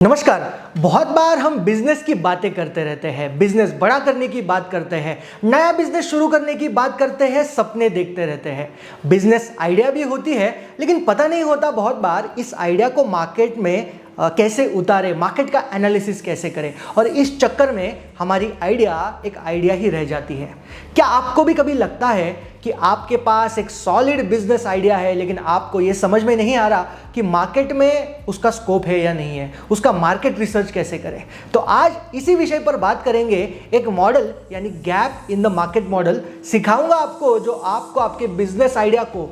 नमस्कार। बहुत बार हम बिजनेस की बातें करते रहते हैं, बिजनेस बड़ा करने की बात करते हैं, नया बिजनेस शुरू करने की बात करते हैं, सपने देखते रहते हैं। बिजनेस आइडिया भी होती है, लेकिन पता नहीं होता बहुत बार इस आइडिया को मार्केट में कैसे उतारे, मार्केट का एनालिसिस कैसे करें, और इस चक्कर में हमारी आइडिया एक आइडिया ही रह जाती है। क्या आपको भी कभी लगता है कि आपके पास एक सॉलिड बिजनेस आइडिया है, लेकिन आपको ये समझ में नहीं आ रहा कि मार्केट में उसका स्कोप है या नहीं है, उसका मार्केट रिसर्च कैसे करें? तो आज इसी विषय पर बात करेंगे। एक मॉडल यानी gap in the market model सिखाऊंगा आपको, जो आपको आपके बिजनेस आइडिया को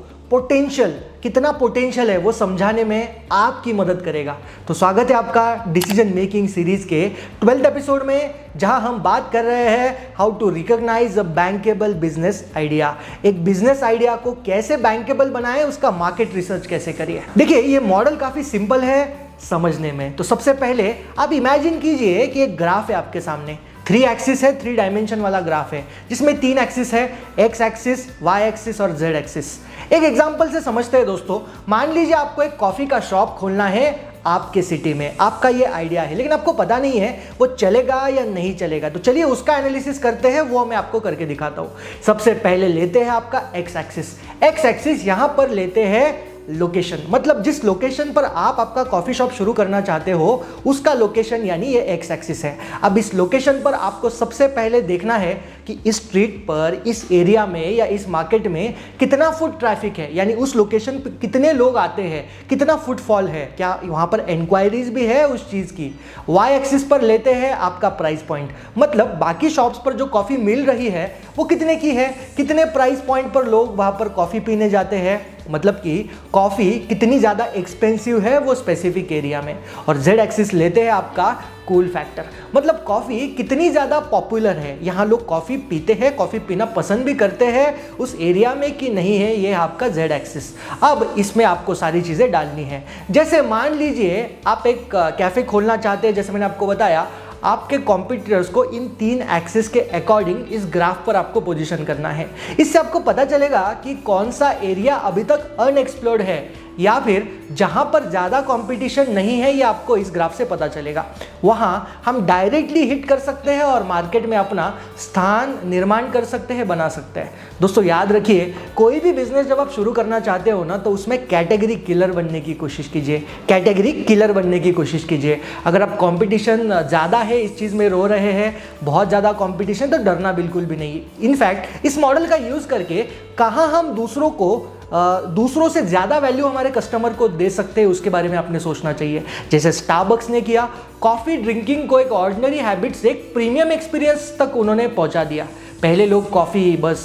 कितना पोटेंशियल है वो समझाने में आपकी मदद करेगा। तो स्वागत है आपका डिसीजन मेकिंग सीरीज के 12th एपिसोड में, जहां हम बात कर रहे हैं how to recognise a bankable business idea. एक बिजनेस आइडिया को कैसे बैंकेबल बनाएं, उसका मार्केट रिसर्च कैसे करिए। देखिए, ये मॉडल काफी सिंपल है समझने में। तो सबसे पहले आप इमेजिन कीजिए कि एक ग्राफ है आपके सामने, 3 एक्सिस है, 3 डायमेंशन वाला ग्राफ है, जिसमें 3 एक्सिस है, एक्स एक्सिस, वाई एक्सिस और जेड एक्सिस। एक एग्जांपल से समझते हैं दोस्तों। मान लीजिए आपको एक कॉफी का शॉप खोलना है आपके सिटी में, आपका ये आइडिया है, लेकिन आपको पता नहीं है वो चलेगा या नहीं चलेगा। तो चलिए उसका एनालिसिस करते हैं, वो मैं आपको करके दिखाता हूँ। सबसे पहले लेते हैं आपका एक्स एक्सिस। एक्स एक्सिस यहाँ पर लेते हैं लोकेशन, मतलब जिस लोकेशन पर आप आपका कॉफी शॉप शुरू करना चाहते हो उसका लोकेशन, यानी ये एक्स एक्सिस है। अब इस लोकेशन पर आपको सबसे पहले देखना है कि इस स्ट्रीट पर, इस एरिया में या इस मार्केट में कितना फुट ट्रैफिक है, यानी उस लोकेशन पर कितने लोग आते हैं, कितना फुटफॉल है, क्या वहाँ पर इंक्वायरीज भी है उस चीज़ की। वाई एक्सिस पर लेते हैं आपका प्राइस पॉइंट, मतलब बाकी शॉप्स पर जो कॉफ़ी मिल रही है वो कितने की है, कितने प्राइस पॉइंट पर लोग वहाँ पर कॉफ़ी पीने जाते हैं, मतलब कि कॉफ़ी कितनी ज़्यादा एक्सपेंसिव है वो स्पेसिफिक एरिया में। और जेड एक्सिस लेते हैं आपका कूल फैक्टर, मतलब कॉफ़ी कितनी ज़्यादा पॉपुलर है, यहाँ लोग कॉफ़ी पीते हैं, कॉफ़ी पीना पसंद भी करते हैं उस एरिया में कि नहीं है, ये आपका जेड एक्सिस। अब इसमें आपको सारी चीज़ें डालनी है। जैसे मान लीजिए आप एक कैफ़े खोलना चाहते हैं, जैसे मैंने आपको बताया, आपके कॉम्पिटिटर्स को इन 3 एक्सिस के अकॉर्डिंग इस ग्राफ पर आपको पोजीशन करना है। इससे आपको पता चलेगा कि कौन सा एरिया अभी तक अनएक्सप्लोर्ड है, या फिर जहां पर ज़्यादा कंपटीशन नहीं है, ये आपको इस ग्राफ से पता चलेगा। वहां हम डायरेक्टली हिट कर सकते हैं और मार्केट में अपना स्थान निर्माण कर सकते हैं, बना सकते हैं। दोस्तों याद रखिए, कोई भी बिजनेस जब आप शुरू करना चाहते हो ना, तो उसमें कैटेगरी किलर बनने की कोशिश कीजिए, कैटेगरी किलर बनने की कोशिश कीजिए। अगर आप कंपटीशन ज़्यादा है, इस चीज़ में रो रहे हैं, बहुत ज़्यादा कंपटीशन, तो डरना बिल्कुल भी नहीं। इनफैक्ट इस मॉडल का यूज़ करके कहाँ हम दूसरों से ज़्यादा वैल्यू हमारे कस्टमर को दे सकते हैं, उसके बारे में आपने सोचना चाहिए। जैसे स्टारबक्स ने किया, कॉफ़ी ड्रिंकिंग को एक ऑर्डिनरी हैबिट से एक प्रीमियम एक्सपीरियंस तक उन्होंने पहुंचा दिया। पहले लोग कॉफ़ी बस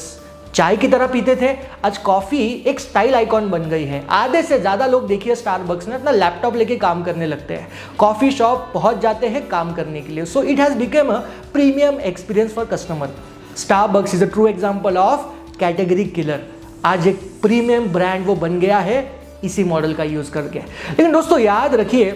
चाय की तरह पीते थे, आज कॉफ़ी एक स्टाइल आइकॉन बन गई है। आधे से ज़्यादा लोग देखिए स्टारबक्स में अपना लैपटॉप लेके काम करने लगते हैं, कॉफ़ी शॉप पहुंच जाते हैं काम करने के लिए। So it has become a premium experience for customer. Starbucks is a true example of category killer. आज एक प्रीमियम ब्रांड वो बन गया है इसी मॉडल का यूज़ करके। लेकिन दोस्तों याद रखिए,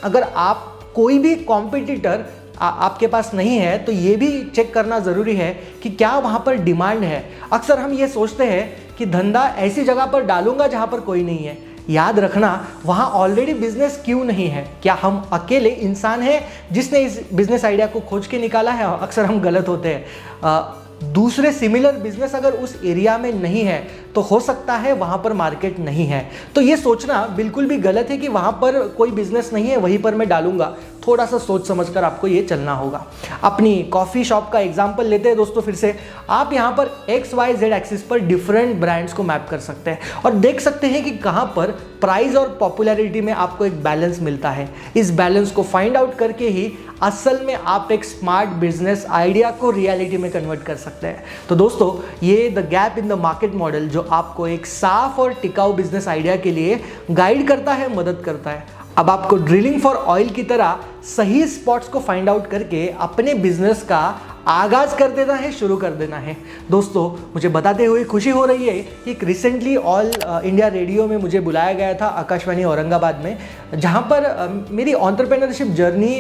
अगर आप कोई भी कॉम्पिटिटर आपके पास नहीं है, तो ये भी चेक करना ज़रूरी है कि क्या वहाँ पर डिमांड है। अक्सर हम ये सोचते हैं कि धंधा ऐसी जगह पर डालूंगा जहाँ पर कोई नहीं है। याद रखना, वहाँ ऑलरेडी बिजनेस क्यों नहीं है। क्या हम अकेले इंसान हैं जिसने इस बिजनेस आइडिया को खोज के निकाला है? अक्सर हम गलत होते हैं। दूसरे सिमिलर बिजनेस अगर उस एरिया में नहीं है, तो हो सकता है वहाँ पर मार्केट नहीं है। तो ये सोचना बिल्कुल भी गलत है कि वहाँ पर कोई बिजनेस नहीं है, वहीं पर मैं डालूंगा। थोड़ा सा सोच समझकर आपको ये चलना होगा। अपनी कॉफ़ी शॉप का एग्जांपल लेते हैं दोस्तों फिर से। आप यहाँ पर एक्स वाई जेड एक्सिस पर डिफरेंट ब्रांड्स को मैप कर सकते हैं और देख सकते हैं कि कहाँ पर प्राइस और पॉपुलैरिटी में आपको एक बैलेंस मिलता है। इस बैलेंस को फाइंड आउट करके ही असल में आप एक स्मार्ट बिजनेस आइडिया को रियलिटी में कन्वर्ट कर सकते हैं। तो दोस्तों, ये the gap in the market model जो आपको एक साफ और टिकाऊ बिजनेस आइडिया के लिए गाइड करता है, मदद करता है। अब आपको ड्रिलिंग फॉर ऑयल की तरह सही स्पॉट्स को फाइंड आउट करके अपने बिजनेस का आगाज कर देना है, शुरू कर देना है। दोस्तों, मुझे बताते हुए खुशी हो रही है कि रिसेंटली ऑल इंडिया रेडियो में मुझे बुलाया गया था, आकाशवाणी औरंगाबाद में, जहां पर मेरी एंटरप्रेन्योरशिप जर्नी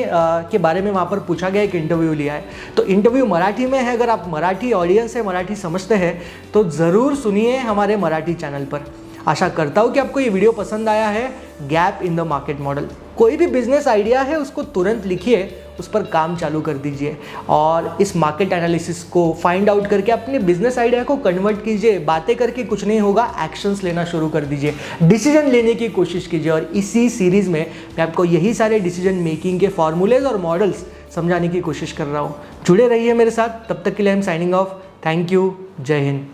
के बारे में वहां पर पूछा गया, एक इंटरव्यू लिया है। तो इंटरव्यू मराठी में है, अगर आप मराठी ऑडियंस है, मराठी समझते हैं, तो ज़रूर सुनिए हमारे मराठी चैनल पर। आशा करता हूँ कि आपको ये वीडियो पसंद आया है। Gap in the market model. कोई भी बिजनेस आइडिया है उसको तुरंत लिखिए, उस पर काम चालू कर दीजिए और इस मार्केट एनालिसिस को फाइंड आउट करके अपने बिजनेस आइडिया को कन्वर्ट कीजिए। बातें करके कुछ नहीं होगा, एक्शंस लेना शुरू कर दीजिए, डिसीजन लेने की कोशिश कीजिए। और इसी सीरीज़ में मैं आपको यही सारे डिसीजन मेकिंग के फॉर्मूलेज और मॉडल्स समझाने की कोशिश कर रहा हूँ। जुड़े रहिए मेरे साथ, तब तक के लिए I am signing off. Thank you, जय हिंद।